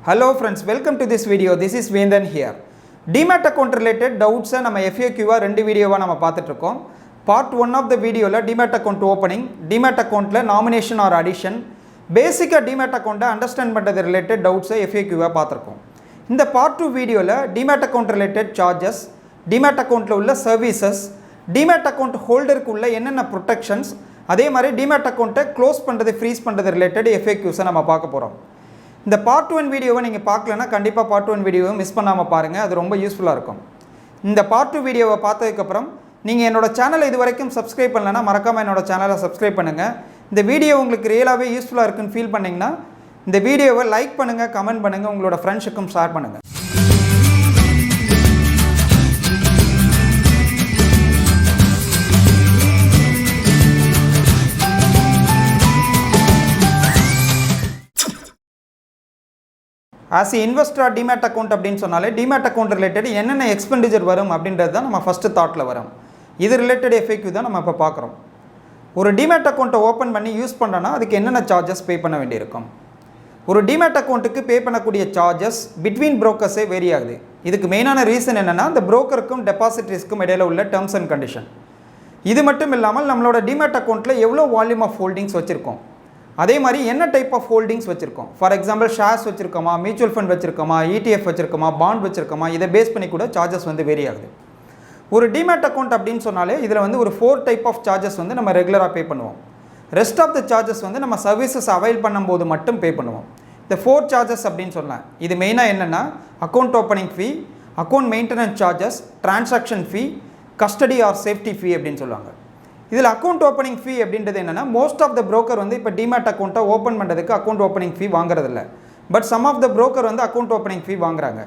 Hello friends, welcome to this video. This is Vendan here. Demat account related doubts நம்ம FAQ ரெண்டு வீடியோவா நம்ம பார்த்துட்டு இருக்கோம். Part 1 of the video ல Demat account opening, Demat account ல nomination or addition, basic Demat account understand பண்றது related doubts FAQ பார்த்திருக்கோம். இந்த part 2 வீடியோல Demat account related charges, Demat account ல உள்ள services, Demat account holder க்கு உள்ள என்னென்ன protections, அதே மாதிரி Demat account க்ளோஸ் பண்றது freeze பண்றது related FAQs நம்ம பார்க்க போறோம். இந்த பார்ட் 1 வீடியோவை நீங்கள் பார்க்கலன்னா கண்டிப்பாக பார்ட் 1 வீடியோவை மிஸ் பண்ணாமல் பாருங்கள், அது ரொம்ப யூஸ்ஃபுல்லாக இருக்கும். இந்த பார்ட் 2 வீடியோவை பார்த்ததுக்கப்புறம் நீங்கள் என்னோடய சேனலை இது வரைக்கும் சப்ஸ்கிரைப் பண்ணலன்னா மறக்காமல் என்னோடய சேனலை சப்ஸ்கிரைப் பண்ணுங்கள். இந்த வீடியோ உங்களுக்கு ரியலாகவே யூஸ்ஃபுல்லாக இருக்குன்னு ஃபீல் பண்ணிங்கன்னா இந்த வீடியோவை லைக் பண்ணுங்கள், கமெண்ட் பண்ணுங்கள், உங்களோட ஃப்ரெண்ட்ஸுக்கும் ஷேர் பண்ணுங்கள். ஆஸ் இன்வெஸ்டர் டிமேட் அக்கௌண்ட் அப்படின்னு சொன்னாலே டிமேட் அக்கௌண்ட் ரிலேட்டட் என்னென்ன எக்ஸ்பெண்டிச்சர் வரும் அப்படின்றது தான் நம்ம ஃபஸ்ட்டு தாட்டில் வரும். இது ரிலேட்டட் FAQ தான் நம்ம இப்போ பார்க்குறோம். ஒரு டிமேட் அக்கௌண்ட்டை ஓப்பன் பண்ணி யூஸ் பண்ணுறோன்னா அதுக்கு என்னென்ன சார்ஜஸ் பே பண்ண வேண்டியிருக்கும். ஒரு டிமேட் அக்கௌண்ட்டுக்கு பே பண்ணக்கூடிய சார்ஜஸ் பிட்வீன் புரோக்கர்ஸே வேரி ஆகுது. இதுக்கு மெயினான ரீசன் என்னென்னா அந்த புரோக்கருக்கும் டெபாசிட்ரிஸ்க்கும் இடையில உள்ள டேர்ம்ஸ் அண்ட் கண்டிஷன். இது மட்டும் இல்லாமல் நம்மளோட டிமேட் அக்கௌண்ட்டில் எவ்வளோ வால்யூம் ஆஃப் ஹோல்டிங்ஸ் வச்சுருக்கோம், அதே மாதிரி என்ன டைப் ஆஃப் ஹோல்டிங்ஸ் வச்சுருக்கோம். ஃபார் எக்ஸாம்பிள் ஷேர்ஸ் வச்சுருக்கோமா, மியூச்சுவல் ஃபண்ட் வச்சுருக்கோமா, ETF வச்சுருக்கோமா, பாண்ட் வச்சுருக்கோமா, இதை பேஸ் பண்ணி கூட சார்ஜஸ் வேரி ஆகுது. ஒரு டிமேட் அக்கௌண்ட் அப்படின்னு சொன்னாலே இதில் ஒரு 4 டைப் ஆஃப் சார்ஜஸ் நம்ம ரெகுலராக பே பண்ணுவோம். ரெஸ்ட் ஆஃப் த சார்ஜஸ் நம்ம சர்வீசஸ் அவைல் பண்ணும்போது மட்டும் பே பண்ணுவோம். இந்த 4 சார்ஜஸ் அப்படின்னு சொன்னேன். இது மெயினாக என்னென்னா account opening fee, account maintenance charges, transaction fee, custody or safety fee அப்படின்னு சொல்லுவாங்க. இதில் அக்கௌண்ட் ஓப்பனிங் ஃபீ அப்படின்றது என்னென்னா மோஸ்ட் ஆஃப் த ப்ரோக்கர் இப்போ டிமேட் அக்கௌண்ட்டை ஓப்பன் பண்ணுறதுக்கு அக்கௌண்ட் ஓப்பனிங் ஃபீ வாங்குறதில்ல. But some of the broker account opening fee வாங்குறாங்க.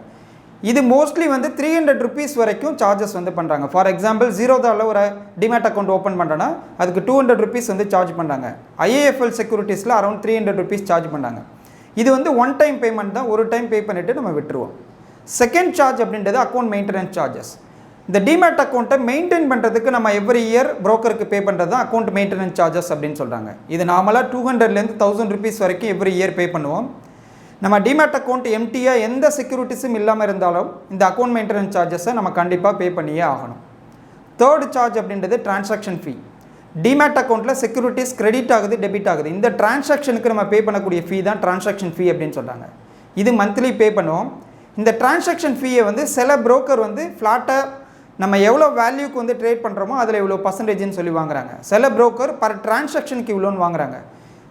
இது மோஸ்ட்லி 300 rupees வரைக்கும் சார்ஜஸ் பண்ணுறாங்க. ஃபார் எக்ஸாம்பிள் ஜீரோதாவில் ஒரு டிமேட் அக்கௌண்ட் ஓப்பன் பண்ணுறோன்னா அதுக்கு 200 rupees சார்ஜ் பண்ணுறாங்க. IIFL செக்யூரிட்டிஸில் அரௌண்ட் 300 rupees சார்ஜ் பண்ணுறாங்க. இது ஒன் டைம் பேமெண்ட் தான், ஒரு டைம் பே பண்ணிவிட்டு நம்ம விட்டுருவோம். செகண்ட் சார்ஜ் அப்படின்றது அக்கௌண்ட் மெயின்டெனன்ஸ் சார்ஜஸ். இந்த டிமேட் அக்கௌண்ட்டை மெயின்டைன் பண்ணுறதுக்கு நம்ம எவ்ரி இயர் ப்ரோக்கருக்கு பே பண்ணுறது தான் அக்கௌண்ட் மெயின்டெனன்ஸ் சார்ஜஸ் அப்படின்னு சொல்கிறாங்க. இது நார்மலாக 200லேருந்து 1000 rupees வரைக்கும் எவ்ரி இயர் பே பண்ணுவோம். நம்ம டிமேட் அக்கௌண்ட் எம்டியாக எந்த செக்யூரிட்டிஸும் இல்லாமல் இருந்தாலும் இந்த அக்கௌண்ட் மெயின்டெனன்ஸ் சார்ஜஸை நம்ம கண்டிப்பாக பே பண்ணியே ஆகணும். தேர்ட் சார்ஜ் அப்படின்றது டிரான்சாக்ஷன் ஃபீ. டிமேட் அக்கௌண்ட்டில் செக்யூரிட்டிஸ் கிரெடிட் ஆகுது, டெபிட் ஆகுது. இந்த டிரான்சாக்ஷனுக்கு நம்ம பே பண்ணக்கூடிய ஃபீ தான் டிரான்சாக்ஷன் ஃபீ அப்படின்னு சொல்கிறாங்க. இது மந்த்லி பே பண்ணுவோம். இந்த டிரான்சாக்ஷன் ஃபீயை சில ப்ரோக்கர் ஃப்ளாட்டாக நம்ம எவ்வளோ வேல்யூக்கு ட்ரேட் பண்ணுறோமோ அதில் இவ்வளோ பர்சன்டேஜ்னு சொல்லி வாங்குறாங்க. சில ப்ரோக்கர் பர் டிரான்சாக்ஷனுக்கு இவ்வளோன்னு வாங்குறாங்க.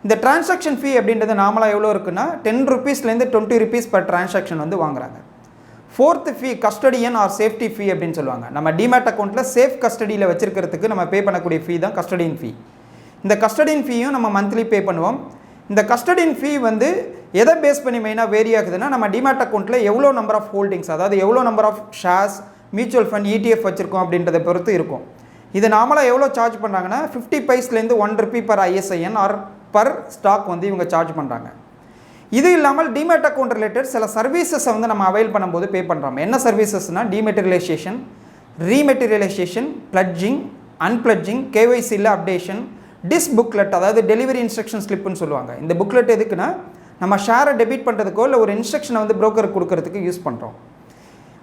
இந்த டிரான்சாக்ஷன் ஃபீ அப்படின்றது நார்மலாக எவ்வளோ இருக்குன்னா 10 rupeesலேருந்து 20 rupees பர் டிரான்சாக்ஷன் வாங்குறாங்க. ஃபோர்த் ஃபீ கஸ்டடியன் ஆர் சேஃப்டி ஃபீ அப்படின்னு சொல்லுவாங்க. நம்ம டிமேட் அக்கௌண்ட்டில் சேஃப் கஸ்டடியில் வச்சிருக்கிறதுக்கு நம்ம பே பண்ணக்கூடிய ஃபீ தான் கஸ்டடியன் ஃபீ. இந்த கஸ்டடியன் ஃபீயும் நம்ம மந்த்லி பே பண்ணுவோம். இந்த கஸ்டடியன் ஃபீ எதை பேஸ் பண்ணி மெயினாக வேரி ஆகுதுன்னா நம்ம டிமேட் அக்கௌண்ட்டில் எவ்வளோ நம்பர் ஆஃப் ஹோல்டிங்ஸ், அதாவது எவ்வளோ number of shares, mutual fund, ETF வச்சுருக்கோம் அப்படின்றத பொறுத்து இருக்கும். இது நார்மலாக எவ்வளோ சார்ஜ் பண்ணுறாங்கன்னா 50 paisலேருந்து 1 rupee per ISIN or per stock இவங்க சார்ஜ் பண்ணுறாங்க. இது இல்லாமல் டிமேட் அக்கௌண்ட் ரிலேட்டட் சில சர்வீசஸை நம்ம அவைல் பண்ணும்போது பே பண்ணுறோம். என்ன சர்வீசஸ்னால் டிமெட்டீரியலைசேஷன், ரீமெட்டீரியலைசேஷன், பிளட்ஜிங், அன்பிளட்ஜிங், KYCயில் அப்டேஷன், டிஸ் புக்லெட், அதாவது டெலிவரி இன்ஸ்ட்ரக்ஷன் ஸ்லிப்புன்னு சொல்லுவாங்க. இந்த புக்லெட் எதுக்குன்னா நம்ம ஷேரை டெபிட் பண்ணுறதுக்கோ இல்லை ஒரு இன்ஸ்ட்ரக்ஷனை ப்ரோக்கருக்கு கொடுக்கறதுக்கு யூஸ் பண்ணுறோம்.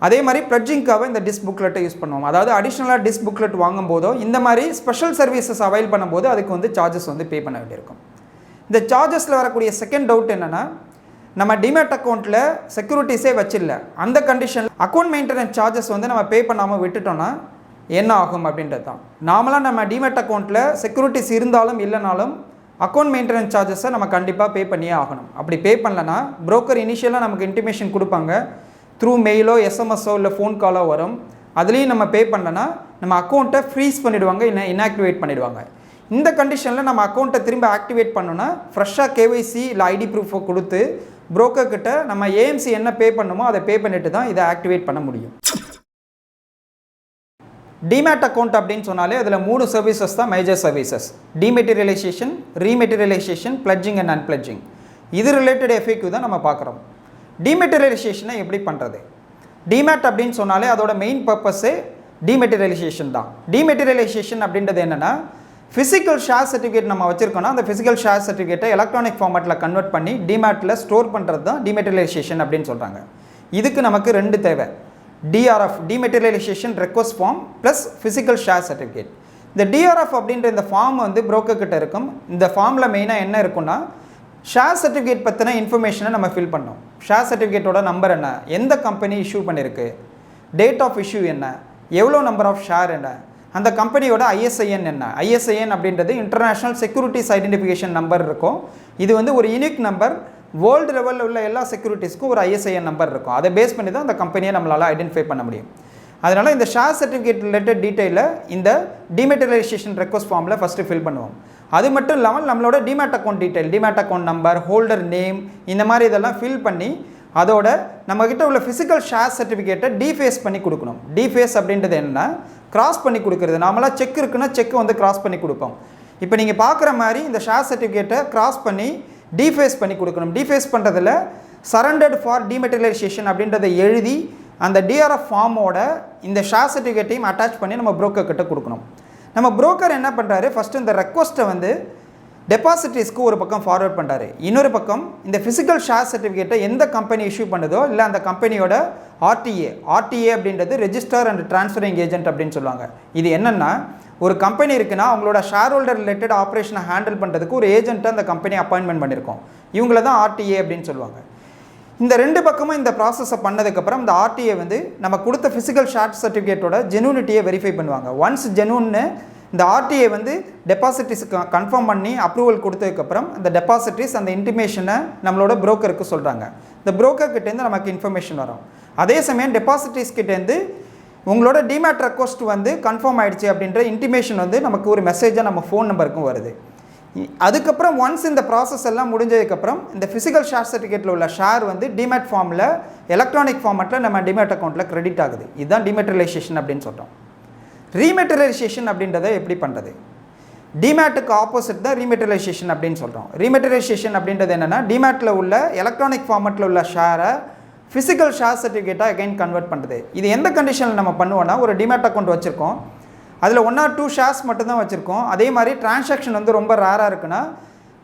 அதே மாதிரி பிளட்ஜிங்காக இந்த டிஸ் புக்லெட்டை யூஸ் பண்ணுவோம். அதாவது அடிஷ்னலாக டிஸ் புக்லெட் வாங்கும்போதோ இந்த மாதிரி ஸ்பெஷல் சர்வீசஸ் அவைல் பண்ணும்போது அதுக்கு சார்ஜஸ் பே பண்ண வேண்டியிருக்கும். இந்த சார்ஜஸில் வரக்கூடிய செகண்ட் டவுட் என்னென்னா நம்ம டிமேட் அக்கௌண்ட்டில் செக்யூரிட்டிஸே வச்சிடல, அந்த கண்டிஷன் அக்கௌண்ட் மெயின்டெனன்ஸ் சார்ஜஸ் நம்ம பே பண்ணாமல் விட்டுட்டோன்னா என்ன ஆகும் அப்படின்றது தான். நார்மலாக நம்ம டிமேட் அக்கௌண்ட்டில் செக்யூரிட்டிஸ் இருந்தாலும் இல்லைனாலும் அக்கௌண்ட் மெயின்டெனன்ஸ் சார்ஜஸை நம்ம கண்டிப்பாக பே பண்ணியே ஆகணும். அப்படி பே பண்ணலன்னா ப்ரோக்கர் இனிஷியலாக நமக்கு இன்டிமேஷன் கொடுப்பாங்க, த்ரூ மெயிலோ எஸ்எம்எஸ்ஸோ இல்லை ஃபோன் காலோ வரும். அதுலேயும் நம்ம பே பண்ணலன்னா நம்ம அக்கௌண்ட்டை ஃப்ரீஸ் பண்ணிவிடுவாங்க, இல்லை இன்ஆக்டிவேட் பண்ணிவிடுவாங்க. இந்த கண்டிஷனில் நம்ம அக்கௌண்ட்டை திரும்ப ஆக்டிவேட் பண்ணோன்னா ஃப்ரெஷ்ஷாக KYC இல்லை ID ப்ரூஃபை கொடுத்து ப்ரோக்கர்கிட்ட நம்ம AMC என்ன பே பண்ணுமோ அதை பே பண்ணிட்டு தான் இதை ஆக்டிவேட் பண்ண முடியும். டிமேட் அக்கௌண்ட் அப்படின்னு சொன்னாலே அதில் 3 சர்வீசஸ் தான் major services: dematerialisation, rematerialisation, pledging and unpledging. இது ரிலேட்டட் FAQ தான் நம்ம பார்க்குறோம். டிமெட்டீரியலைசேஷனை எப்படி பண்ணுறது? டிமேட் அப்படின்னு சொன்னாலே அதோட மெயின் பர்பஸே டிமெட்டீரியலைசேஷன் தான். டிமெட்டீரியலைசேஷன் அப்படின்றது என்னென்னா ஃபிசிக்கல் ஷேர் சர்டிஃபிகேட் நம்ம வச்சுருக்கோன்னா அந்த ஃபிசிக்கல் ஷேர் சர்டிஃபிகேட்டை எலக்ட்ரானிக் ஃபார்மேட்டில் கன்வெர்ட் பண்ணி டிமேட்டில் ஸ்டோர் பண்ணுறது தான் டிமெட்டீரியலைசேஷன் அப்படின்னு சொல்கிறாங்க. இதுக்கு நமக்கு 2 தேவை. DRF dematerialisation request form plus physical share certificate. இந்த டிஆர்எஃப் அப்படின்ற இந்த ஃபார்ம் வந்து புரோக்கர் கிட்ட இருக்கும். இந்த ஃபார்மில் மெயினாக என்ன இருக்குன்னா ஷேர் சர்டிஃபிகேட் பற்றின இன்ஃபர்மேஷனை நம்ம ஃபில் பண்ணோம். ஷேர் சர்டிஃபிகேட்டோட நம்பர் என்ன, எந்த கம்பெனி இஷ்யூ பண்ணியிருக்கு, டேட் ஆஃப் இஷ்யூ என்ன, எவ்வளோ நம்பர் ஆஃப் ஷேர் என்ன, அந்த கம்பெனியோட ஐஎஸ்ஐஎன் என்ன. ஐஎஸ்ஐஎன் அப்படின்றது இன்டர்நேஷ்னல் செக்யூரிட்டிஸ் ஐடென்டிஃபிகேஷன் நம்பர் இருக்கும். இது வந்து ஒரு யூனிக் நம்பர். வேர்ல்டு லெவலில் உள்ள எல்லா செக்யூரிட்டிஸ்க்கும் ஒரு ஐஎஸ்ஐஎன் நம்பர் இருக்கும். அதை பேஸ் பண்ணி தான் அந்த கம்பெனியை நம்மளால் ஐடென்டிஃபை பண்ண முடியும். அதனால் இந்த ஷேர் சர்டிஃபிகேட் ரிலேட்டட் டீட்டெயிலை இந்த டிமெட்டீரியலைசேஷன் ரெக்வஸ்ட் ஃபார்மில் ஃபஸ்ட்டு ஃபில் பண்ணுவோம். அது மட்டும் இல்லாமல் நம்மளோட demat account detail, demat account number, holder name, இந்த மாதிரி இதெல்லாம் ஃபில் பண்ணி அதோட நம்மக்கிட்ட உள்ள ஃபிசிக்கல் ஷேர் சர்டிஃபிகேட்டை டீஃபேஸ் பண்ணி கொடுக்கணும். டீஃபேஸ் அப்படின்றது என்ன, கிராஸ் பண்ணி கொடுக்குறது. நார்மலாக செக் இருக்குன்னா செக்கை வந்து கிராஸ் பண்ணி கொடுப்போம். இப்போ நீங்கள் பார்க்குற மாதிரி இந்த ஷேர் சர்டிஃபிகேட்டை கிராஸ் பண்ணி டீஃபேஸ் பண்ணி கொடுக்கணும். டீஃபேஸ் பண்ணுறதுல சரண்டர்ட் ஃபார் டிமெட்டீரியலைசேஷன் அப்படின்றத எழுதி அந்த டிஆர்எஃப் ஃபார்மோட இந்த ஷேர் சர்டிஃபிகேட்டையும் அட்டாச் பண்ணி நம்ம புரோக்கர் கிட்ட கொடுக்கணும். நம்ம புரோக்கர் என்ன பண்ணுறாரு, ஃபஸ்ட்டு இந்த ரெக்வஸ்ட்டை வந்து டெபாசிட்ரிஸ்க்கு ஒரு பக்கம் ஃபார்வர்ட் பண்ணுறாரு. இன்னொரு பக்கம் இந்த ஃபிசிக்கல் ஷேர் சர்டிஃபிகேட்டை எந்த கம்பெனி இஷ்யூ பண்ணுதோ இல்லை அந்த கம்பெனியோட ஆர்டிஏ அப்படின்றது ரெஜிஸ்டர் அண்ட் ட்ரான்ஸ்ஃபரிங் ஏஜென்ட் அப்படின்னு சொல்லுவாங்க. இது என்னென்னா ஒரு கம்பெனி இருக்குன்னா அவங்களோட ஷேர் ஹோல்டர் ரிலேட்டட் ஆப்ரேஷனை ஹேண்டில் பண்ணுறதுக்கு ஒரு ஏஜென்ட்டை அந்த கம்பெனி அப்பாயின்மெண்ட் பண்ணியிருக்கோம். இவங்கள தான் ஆர்டிஏ அப்படின்னு சொல்லுவாங்க. இந்த 2 பக்கமும் இந்த ப்ராசஸை பண்ணதுக்கப்புறம் இந்த ஆர்டிஏ வந்து நம்ம கொடுத்த ஃபிசிக்கல் ஷேர் சர்டிஃபிகேட்டோட ஜெனூனிட்டியை வெரிஃபை பண்ணுவாங்க. ஒன்ஸ் ஜெனூன்னு இந்த ஆர்டிஏ வந்து டெபாசிட்ரிஸ்க்கு கன்ஃபார்ம் பண்ணி அப்ரூவல் கொடுத்ததுக்கப்புறம் அந்த டெபாசிட்ரிஸ் அந்த இன்டிமேஷனை நம்மளோட புரோக்கருக்கு சொல்கிறாங்க. இந்த புரோக்கர் கிட்டேருந்து நமக்கு இன்ஃபர்மேஷன் வரும். அதே சமயம் டெபாசிட்ரிஸ் கிட்டேருந்து உங்களோட டிமேட் ரெக்வஸ்ட் வந்து கன்ஃபார்ம் ஆகிடுச்சு அப்படின்ற இன்டிமேஷன் வந்து நமக்கு ஒரு மெசேஜாக நம்ம ஃபோன் நம்பருக்கும் வருது. அதுக்கப்புறம் ஒன்ஸ் இந்த ப்ராசஸ் எல்லாம் முடிஞ்சதுக்கப்புறம் இந்த ஃபிசிக்கல் ஷேர் சர்டிஃபிகேட்டில் உள்ள ஷேர் வந்து டிமேட் ஃபார்மில் எலக்ட்ரானிக் ஃபார்மேட்டில் நம்ம டிமேட் அக்கௌண்ட்டில் கிரெடிட் ஆகுது. இதுதான் டிமெட்டீரியலைசேஷன் அப்படின்னு சொல்கிறோம். ரீமெட்டீரியலைசேஷன் அப்படின்றத எப்படி பண்ணுறது, டிமேட்டுக்கு ஆப்போசிட் தான் ரீமெட்டீரியலைசேஷன் அப்படின்னு சொல்கிறோம். ரீமெட்டீரியலைசேஷன் அப்படின்றது என்னென்னா டிமேட்டில் உள்ள எலக்ட்ரானிக் ஃபார்மேட்டில் உள்ள ஷேரை ஃபிசிக்கல் ஷேர் சர்டிஃபிகேட்டாக அகைன் கன்வெர்ட் பண்ணுறது. இது எந்த கண்டிஷனில் நம்ம பண்ணுவோன்னா, ஒரு டிமேட் அக்கௌண்ட் வச்சுருக்கோம், அதில் 1 or 2 ஷேர்ஸ் மட்டும்தான் வச்சுருக்கோம். அதே மாதிரி டிரான்சாக்ஷன் வந்து ரொம்ப ரேராக இருக்குன்னா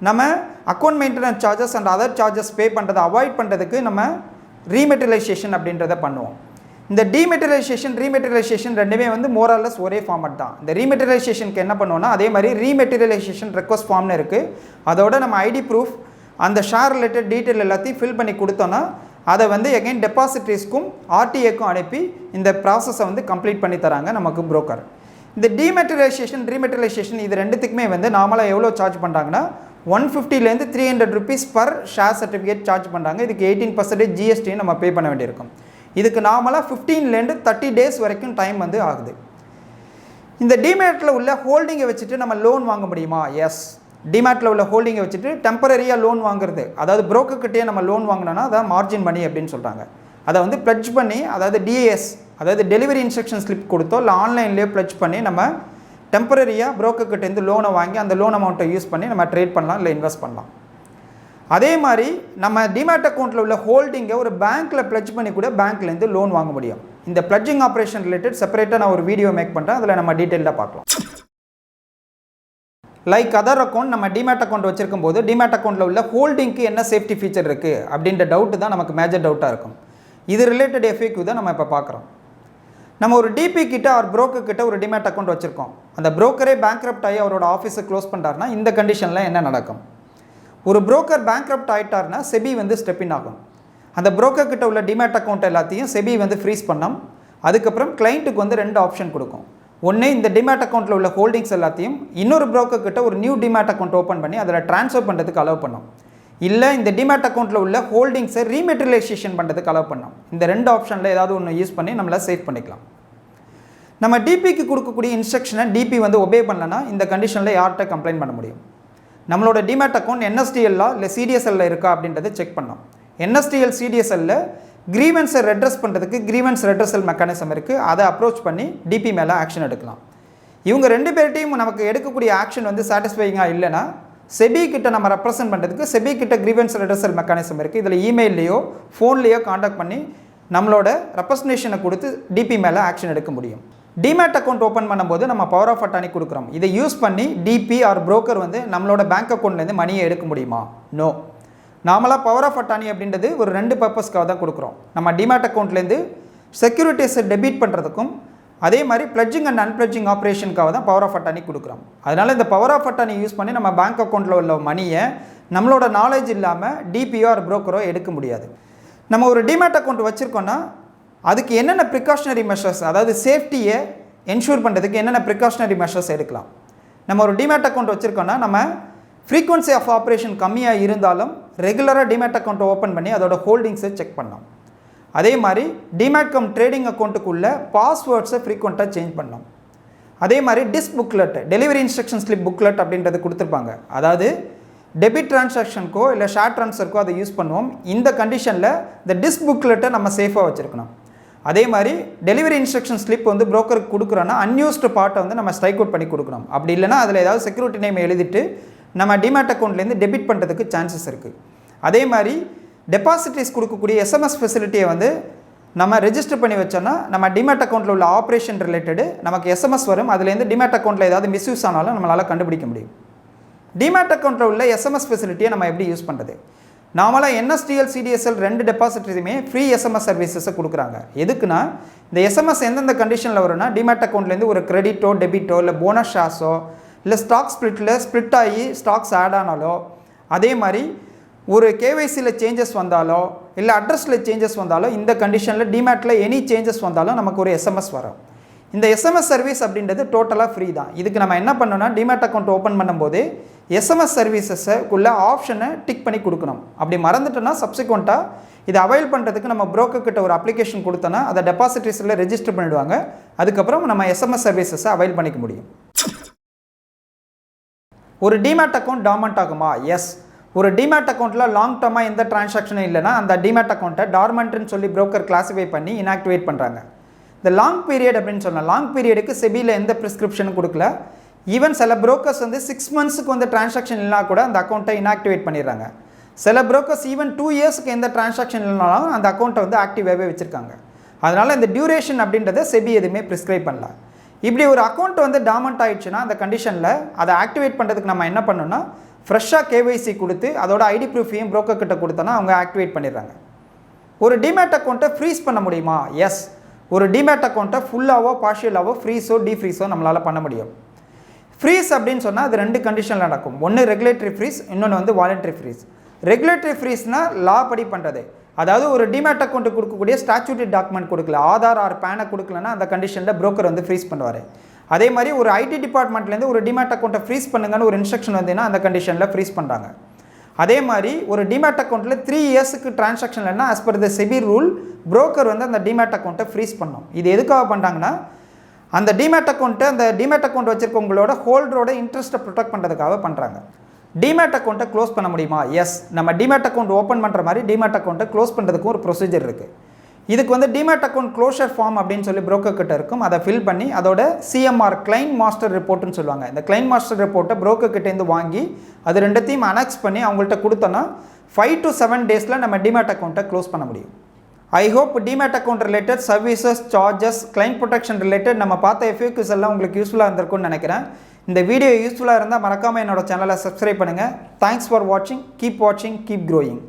நம்ம account maintenance charges and other charges பே பண்ணுறதை அவாய்ட் பண்ணுறதுக்கு நம்ம ரீமெட்டீரியலைசேஷன் அப்படின்றத பண்ணுவோம். இந்த டிமெட்டீரியலைசேஷன் ரீமெட்டீரியலைசேஷன் ரெண்டுமே வந்து மோரல்லஸ் ஒரே ஃபார்மட் தான். இந்த ரீமெட்டீரியலைசேஷனுக்கு என்ன பண்ணுவோன்னா அதே மாதிரி ரீமெட்டீரியலைசேஷன் ரெக்வஸ்ட் ஃபார்ம்னு இருக்குது. அதோட நம்ம ஐடி ப்ரூஃப் அந்த ஷேர் ரிலேட்டட் டீட்டெயில் எல்லாத்தையும் ஃபில் பண்ணி கொடுத்தோன்னா அதை வந்து எகைன் டெபாசிட்ரிஸ்க்கும் ஆர்டிஏக்கும் அனுப்பி இந்த ப்ராசஸை வந்து கம்ப்ளீட் பண்ணி தராங்க நமக்கு புரோக்கர். இந்த டிமெட்டீரியலைசேஷன் ரீமெட்டீரியலைசேஷன் இது ரெண்டுத்துக்குமே வந்து நார்மலாக எவ்வளோ சார்ஜ் பண்ணுறாங்கன்னா 150 to 300 rupees per share certificate charge பண்ணுறாங்க. இதுக்கு 18% ஜிஎஸ்டியும் நம்ம பே பண்ண வேண்டியிருக்கும். இதுக்கு நார்மலாக 15 to 30 days வரைக்கும் டைம் வந்து ஆகுது. இந்த டிமேட்டில் உள்ள ஹோல்டிங்கை வச்சுட்டு நம்ம லோன் வாங்க முடியுமா? எஸ். டிமேட்டில் உள்ள ஹோல்டிங்கை வச்சுட்டு டெம்பரரியாக லோன் வாங்குறது, அதாவது புரோக்கர்கிட்டே நம்ம லோன் வாங்கினோன்னா அதான் மார்ஜின் மணி அப்படின்னு சொல்கிறாங்க. அதை வந்து ப்ளட்ஜ் பண்ணி, அதாவது டிஏஎஸ் அதாவது டெலிவரி இன்ஸ்ட்ரக்ஷன் ஸ்லிப் கொடுத்தோ இல்லை ஆன்லைன்லேயே ப்ளட்ஜ் பண்ணி நம்ம டெம்பரரியாக புரோக்கர்கிட்டேருந்து லோனை வாங்கி அந்த லோன் அமௌண்ட்டை யூஸ் பண்ணி நம்ம ட்ரேட் பண்ணலாம், இல்லை இன்வெஸ்ட் பண்ணலாம். அதே மாதிரி நம்ம டிமேட் அக்கௌண்ட்டில் உள்ள ஹோல்டிங்கை ஒரு பேங்க்கில் ப்ளட்ஜ் பண்ணி கூட பேங்க்லேருந்து லோன் வாங்க முடியும். இந்த ப்ளட்ஜிங் ஆப்ரேஷன் ரிலேட்டட் செப்பரேட்டாக நான் ஒரு வீடியோ மேக் பண்ணுறேன், அதில் நம்ம டீட்டெயிலாக பார்க்கலாம். லைக் அதர் அக்கௌண்ட் நம்ம டிமேட் அக்கௌண்ட் வச்சிருக்கும் போது டிமேட் அக்கௌண்ட்டில் உள்ள ஹோல்டிங்க்கு என்ன சேஃப்டி ஃபீச்சர் இருக்குது அப்படின்ற டவுட்டு தான் நமக்கு மேஜர் டவுட்டாக இருக்கும். இது ரிலேட்டட் FAQ தான் நம்ம இப்போ பார்க்குறோம். நம்ம ஒரு டிபி கிட்ட ஒரு புரோக்கர் கிட்ட ஒரு டிமேட் அக்கௌண்ட் வச்சுருக்கோம். அந்த புரோக்கரே பேங்க்ரப்ட் ஆகி அவரோட ஆஃபீஸை க்ளோஸ் பண்ணுறாருனா இந்த கண்டிஷனில் என்ன நடக்கும்? ஒரு புரோக்கர் பேங்க்ரப்ட் ஆகிட்டார்னா செபி வந்து ஸ்டெப்பின் ஆகும். அந்த புரோக்கர் கிட்ட உள்ள டிமேட் அக்கௌண்ட் எல்லாத்தையும் செபி வந்து ஃப்ரீஸ் பண்ணோம். அதுக்கப்புறம் கிளைண்ட்டுக்கு வந்து 2 ஆப்ஷன் கொடுக்கும். ஒன்று, இந்த டிமேட் அக்கௌண்ட்டில் உள்ள ஹோல்டிங்ஸ் எல்லாத்தையும் இன்னொரு புரோக்கர் கிட்ட ஒரு நியூ டிமேட் அக்கௌண்ட் ஓப்பன் பண்ணி அதில் ட்ரான்ஸ்ஃபர் பண்ணுறதுக்கு அலோவ் பண்ணோம். இல்லை இந்த டிமேட் அக்கௌண்ட்டில் உள்ள ஹோல்டிங்ஸை ரீமெட்டீரியலைசேஷன் பண்ணுறதுக்கு அலோவ் பண்ணோம். இந்த 2 ஆப்ஷனில் ஏதாவது ஒன்று யூஸ் பண்ணி நம்மளை சேவ் பண்ணிக்கலாம். நம்ம டிபிக்கு கொடுக்கக்கூடிய இன்ஸ்ட்ரக்ஷனை டிபி வந்து ஒபே பண்ணலன்னா இந்த கண்டிஷனில் யார்கிட்ட கம்ப்ளைண்ட் பண்ண முடியும்? நம்மளோட டிமேட் அக்கௌண்ட் NSDLா இல்லை CDSL இருக்கா அப்படின்றத செக் பண்ணோம். NSDL CDSL கிரீவன்ஸை ரெட்ரஸ் பண்ணுறதுக்கு கிரீவன்ஸ் ரெட்ரஸல் மெக்கானிசம் இருக்குது. அதை அப்ரோச் பண்ணி டிபி மேலே ஆக்ஷன் எடுக்கலாம். இவங்க 2 பேர்ட்டையும் நமக்கு எடுக்கக்கூடிய ஆக்ஷன் வந்து சாட்டிஸ்ஃபைங்காக இல்லைனா செபி கிட்ட நம்ம ரெப்ரசென்ட் பண்ணுறதுக்கு செபி கிட்ட கிரீவன்ஸ் ரெட்ரஸல் மெக்கானிசம் இருக்குது. இதில் இமெயிலையோ ஃபோன்லேயோ காண்டாக்ட் பண்ணி நம்மளோட ரெப்ரசன்டேஷனை கொடுத்து டிபி மேலே ஆக்ஷன் எடுக்க முடியும். டிமேட் அக்கௌண்ட் ஓப்பன் பண்ணும்போது நம்ம பவர் ஆஃப் அட்டானி கொடுக்குறோம். இதை யூஸ் பண்ணி டிபி ஆர் புரோக்கர் வந்து நம்மளோட பேங்க் அக்கௌண்ட்லேருந்து மணியை எடுக்க முடியுமா? நோ. நாமளாக பவர் ஆஃப் அட்டானி அப்படின்றது ஒரு 2 பர்பஸ்க்காக தான் கொடுக்குறோம். நம்ம டிமேட் அக்கௌண்ட்லேருந்து செக்யூரிட்டிஸை டெபிட் பண்ணுறதுக்கும் அதே மாதிரி பிளட்ஜிங் அண்ட் அன்பிளட்ஜிங் ஆப்ரேஷனுக்காக தான் பவர் ஆஃப் அட்டானி கொடுக்குறோம். அதனால் இந்த பவர் ஆஃப் அட்டானி யூஸ் பண்ணி நம்ம பேங்க் அக்கௌண்ட்டில் உள்ள மணியை நம்மளோட நாலேஜ் இல்லாமல் டிபிஓ ஆர் புரோக்கரோ எடுக்க முடியாது. நம்ம ஒரு டிமேட் அக்கௌண்ட் வச்சுருக்கோன்னா அதுக்கு என்னென்ன ப்ரிகாஷனரி மெஷர்ஸ், அதாவது சேஃப்டியை என்ஷூர் பண்ணுறதுக்கு என்னென்ன ப்ரிகாஷனரி மெஷர்ஸ் எடுக்கலாம். நம்ம ஒரு டிமேட் அக்கௌண்ட் வச்சுருக்கோன்னா நம்ம ஃப்ரீக்வன்சி ஆஃப் ஆப்ரேஷன் கம்மியாக இருந்தாலும் ரெகுலராக டிமேட் அக்கௌண்ட்டை ஓப்பன் பண்ணி அதோட ஹோல்டிங்ஸை செக் பண்ணோம். அதே மாதிரி டிமேட் கம் ட்ரேடிங் அக்கௌண்ட்டுக்குள்ளே பாஸ்வேர்ட்ஸை ஃப்ரீக்வெண்ட்டாக சேஞ்ச் பண்ணோம். அதே மாதிரி disk booklet, delivery instruction slip booklet அப்படின்றது கொடுத்துருப்பாங்க. அதாவது டெபிட் டிரான்சாக்ஷனுக்கோ இல்லை ஷேர் ட்ரான்ஸ்ஃபருக்கோ அதை யூஸ் பண்ணுவோம். இந்த கண்டிஷனில் இந்த டிஸ்க் புக்லெட்டை நம்ம சேஃபாக வச்சுருக்கணும். அதே மாதிரி டெலிவரி இன்ஸ்ட்ரக்ஷன் ஸ்லிப் வந்து புரோக்கருக்கு கொடுக்குறோன்னா அன்யூஸ்டு பார்ட்டை வந்து நம்ம ஸ்ட்ரைக் அவுட் பண்ணி கொடுக்கணும். அப்படி இல்லைனா அதில் ஏதாவது செக்யூரிட்டி நேம் எழுதிட்டு நம்ம டிமேட் அக்கௌண்ட்லேருந்து டெபிட் பண்ணுறதுக்கு சான்சஸ் இருக்குது. அதே மாதிரி டெபாசிட்ரிஸ் கொடுக்கக்கூடிய எஸ்எம்எஸ் ஃபெசிலிட்டியை வந்து நம்ம ரெஜிஸ்டர் பண்ணி வச்சோன்னா நம்ம டிமேட் அக்கௌண்ட்டில் உள்ள ஆப்ரேஷன் ரிலேட்டடு நமக்கு எஸ்எம்எஸ் வரும். அதுலேருந்து டிமேட் அக்கௌண்ட்டில் ஏதாவது மிஸ்யூஸ் ஆனாலும் நம்மளால் கண்டுபிடிக்க முடியும். டிமேட் அக்கௌண்ட்டில் உள்ள எஸ்எம்எஸ் ஃபெசிலிட்டியை நம்ம எப்படி யூஸ் பண்ணுறது? நார்மலாக என்எஸ்டிஎல் சிடிஎஸ்எல் 2 டெபாசிட்ரியுமே ஃப்ரீ எஸ்எம்எஸ் சர்வீசஸை கொடுக்குறாங்க. எதுக்குன்னா இந்த எஸ்எம்எஸ் எந்தெந்த கண்டிஷனில் வரும்னா டிமேட் அக்கௌண்ட்லேருந்து ஒரு கிரெடிட்டோ டெபிட்டோ இல்லை போனஸ் ஷேர்ஸோ இல்லை ஸ்டாக் ஸ்ப்ளிட் ஆகி ஸ்டாக்ஸ் ஆட் ஆனாலோ, அதே மாதிரி ஒரு கேவைசியில் சேஞ்சஸ் வந்தாலோ இல்லை அட்ரஸில் சேஞ்சஸ் வந்தாலோ, இந்த கண்டிஷனில் டிமேட்டில் எனி சேஞ்சஸ் வந்தாலும் நமக்கு ஒரு எஸ்எம்எஸ் வரும். இந்த எஸ்எம்எஸ் சர்வீஸ் அப்படின்றது டோட்டலாக ஃப்ரீ தான். இதுக்கு நம்ம என்ன பண்ணோம்னா டிமேட் அக்கௌண்ட் ஓப்பன் பண்ணும்போது எஸ்எம்எஸ் சர்வீசஸுக்குள்ள ஆப்ஷனை டிக் பண்ணி கொடுக்கணும். அப்படி மறந்துட்டோன்னா சப்சிக்வெண்ட்டாக இதை அவைல் பண்ணுறதுக்கு நம்ம புரோக்கர் கிட்ட ஒரு அப்ளிகேஷன் கொடுத்தோன்னா அதை டெபாசிட்ரிஸில் ரெஜிஸ்டர் பண்ணிவிடுவாங்க. அதுக்கப்புறம் நம்ம எஸ்எம்எஸ் சர்வீசஸை அவைல் பண்ணிக்க முடியும். ஒரு டிமேட் அக்கௌண்ட் டார்மண்ட் ஆகுமா? எஸ். ஒரு டிமேட் அக்கௌண்ட்டில் லாங் டர்மாக எந்த டிரான்சாக்ஷனும் இல்லைனா அந்த டிமேட் அக்கௌண்ட்டை டார்மண்ட்னு சொல்லி புரோக்கர் கிளாஸிஃபை பண்ணி இன்ஆக்டிவேட் பண்ணுறாங்க. இந்த லாங் பீரியட் அப்படின்னு சொன்னால் லாங் பீரியடுக்கு செபியில் எந்த ப்ரிஸ்கிரிப்ஷனும் கொடுக்கல. ஈவன் சில புரோக்கர்ஸ் வந்து 6 மந்த்ஸுக்கு வந்து டிரான்சாக்ஷன் இல்லைனா கூட அந்த அக்கௌண்ட்டை இன்ஆக்டிவேட் பண்ணிடுறாங்க. சில புரோக்கர்ஸ் ஈவன் 2 இயர்ஸுக்கு எந்த டிரான்சாக்ஷன் இல்லைனாலும் அந்த அக்கௌண்ட்டை வந்து ஆக்டிவாகவே வச்சுருக்காங்க. அதனால் இந்த டியூரேஷன் அப்படின்றத செபி எதுவுமே ப்ரிஸ்கிரைப் பண்ணல. இப்படி ஒரு அக்கௌண்ட் வந்து டார்மண்ட் ஆகிடுச்சுன்னா அந்த கண்டிஷனில் அதை ஆக்டிவேட் பண்ணுறதுக்கு நம்ம என்ன பண்ணணும்னா ஃப்ரெஷ்ஷாக கேவைசி கொடுத்து அதோட ஐடி ப்ரூஃபையும் புரோக்கர் கிட்ட கொடுத்தோன்னா அவங்க ஆக்டிவேட் பண்ணிடுறாங்க. ஒரு டிமேட் அக்கௌண்ட்டை ஃப்ரீஸ் பண்ண முடியுமா? எஸ். ஒரு டிமேட் அக்கௌண்ட்டை ஃபுல்லாவோ பார்ஷியலாவோ ஃப்ரீஸோ டீஃப்ரீஸோ நம்மளால் பண்ண முடியும். ஃப்ரீஸ் அப்படின்னு சொன்னால் அது 2 கண்டிஷனில் நடக்கும். ஒன்று ரெகுலேட்டரி ஃப்ரீஸ், இன்னொன்று வந்து வாலண்டரி ஃப்ரீஸ். ரெகுலேட்டரி ஃப்ரீஸ்னால் லா படி பண்ணுறது. அதாவது ஒரு டிமேட் அக்கௌண்ட்டு கொடுக்கக்கூடிய ஸ்டாச்சுட்டரி டாக்குமெண்ட் கொடுக்கல, ஆதார் ஆர் பேனை கொடுக்கலன்னா அந்த கண்டிஷனில் புரோக்கர் வந்து ஃப்ரீஸ் பண்ணுவார். அதே மாதிரி ஒரு ஐடி டிபார்ட்மெண்ட்லேருந்து ஒரு டிமேட் அக்கௌண்ட்டை ஃப்ரீஸ் பண்ணுங்கன்னு ஒரு இன்ஸ்ட்ரக்ஷன் வந்தீங்கன்னா அந்த கண்டிஷனில் ஃப்ரீஸ் பண்ணுறாங்க. அதே மாதிரி ஒரு டிமேட் அக்கௌண்ட்டில் 3 இயர்ஸுக்கு டிரான்சாக்ஷன் இல்லைன்னா as per the SEBI rule broker வந்து அந்த டிமேட் அக்கௌண்ட்டை ஃப்ரீஸ் பண்ணணும். இது எதுக்காக பண்ணுறாங்கன்னா அந்த டிமேட் அக்கௌண்ட் வச்சுருக்கவங்களோட ஹோல்டரோட இன்ட்ரெஸ்ட்டை ப்ரொடெக்ட் பண்ணுறதுக்காக பண்ணுறாங்க. டிமேட் அக்கௌண்ட்டை க்ளோஸ் பண்ண முடியுமா? எஸ். நம்ம டிமேட் அக்கௌண்ட் ஓப்பன் பண்ணுற மாதிரி டிமேட் அக்கௌண்ட்டை க்ளோஸ் பண்ணுறதுக்கும் ஒரு ப்ரொசீஜர் இருக்குது. இதுக்கு வந்து டிமேட் அக்கௌண்ட் க்ளோஷர் ஃபார்ம் அப்படின்னு சொல்லி புரோக்கர் கிட்ட இருக்கும். அதை ஃபில் பண்ணி அதோட சிஎம்ஆர் கிளைண்ட் மாஸ்டர் ரிப்போர்ட்னு சொல்லுவாங்க. இந்த கிளைண்ட் மாஸ்டர் ரிப்போர்ட்டை புரோக்கர் கிட்டேருந்து வாங்கி அது 2த்தையும் அனெக்ஸ் பண்ணி அவங்கள்ட்ட கொடுத்தோன்னா 5 to 7 டேஸில் நம்ம டிமேட் அக்கௌண்ட்டை க்ளோஸ் பண்ண முடியும். I hope demat account related services, charges, client protection related நம்ம பார்த்த FAQs எல்லாம் உங்களுக்கு யூஸ்ஃபுல்லாக இருந்திருக்கும்னு நினைக்கிறேன். இந்த வீடியோ யூஸ்ஃபுல்லாக இருந்தால் மறக்காமல் என்னோட சேனலை சப்ஸ்கிரைப் பண்ணுங்கள். தேங்க்ஸ் ஃபார் வாட்சிங். கீப் வாட்சிங், கீப் க்ரோயிங்.